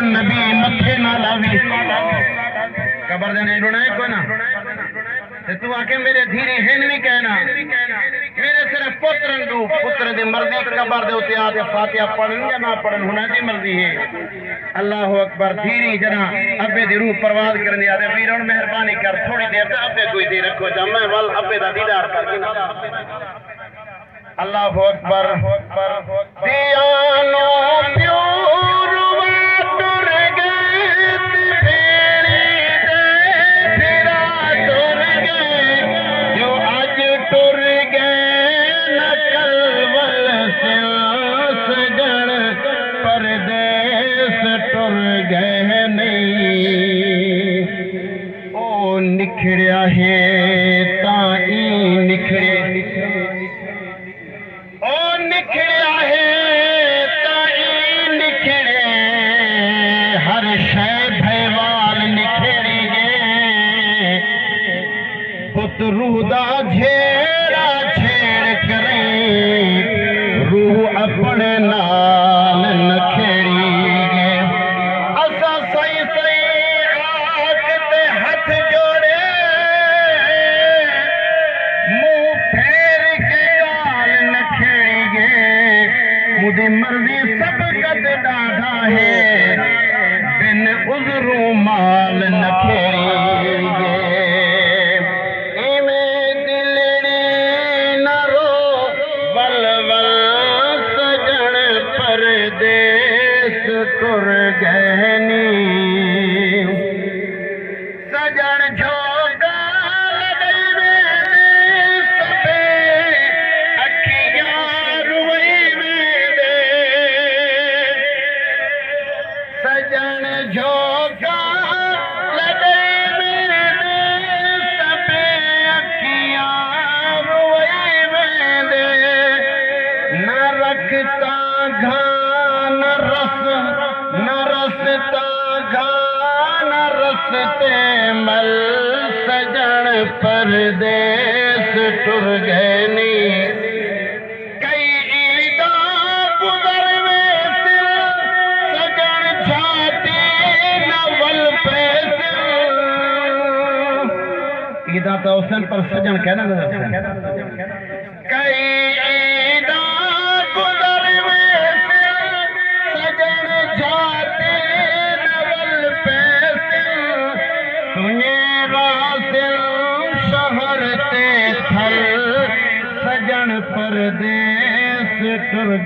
नबी मथे ना लावी कबर देने रुना है कोई ना ते तू आके मेरे धीरे हिन भी कहना मेरे सिर्फ पुत्रन दू पुत्र दी मर्जी कबर दे उते आ ते फातिहा पढ़न या ना पढ़न हुना दी मर्जी है। अल्लाह अकबर धीरे जना अब्बे दी रूह परवाज करने आदे वीरों मेहरबानी कर थोड़ी देर ते अब्बे कोई दे रखो जा मैं वल अब्बे दा दीदार करके ना अल्लाह अकबर दियानो प्योर टुर गए फेरी दे फिरा टुर गए जो आज टुर गए नकल वल सजन परदेस टुर गए नहीं ओ निखड़िया है ताई निखड़े निखड़िया है ताई निखड़े हर शय भयवाल निखड़ी गे पुत रूह दा झेड़ा छेड़ करे रूह अपने नाल नखेड़ी गे असा सही सही आख ते हथ जोड़े मुंह फेर के गाल नखेड़ी गे मुझे मर्जी सब कद डाढ़ा है बिन उजरू माल नखेड़ी गे इवें दिलड़ी न रो वल वल सजन परदेस टुर गए नी सजन झोंका सजन झोंका लगे मेरे सबे अखियां रोए मेरे न रखता घा न रसता घा न रसते मल सजन परदेस टुर गए नी ईदा तो हुसैन पर सजन कहना कई ईदा गुजर सजन जाते नवल पैसे सुने रासिल शहर ते थल सजन परदेस टुर गए।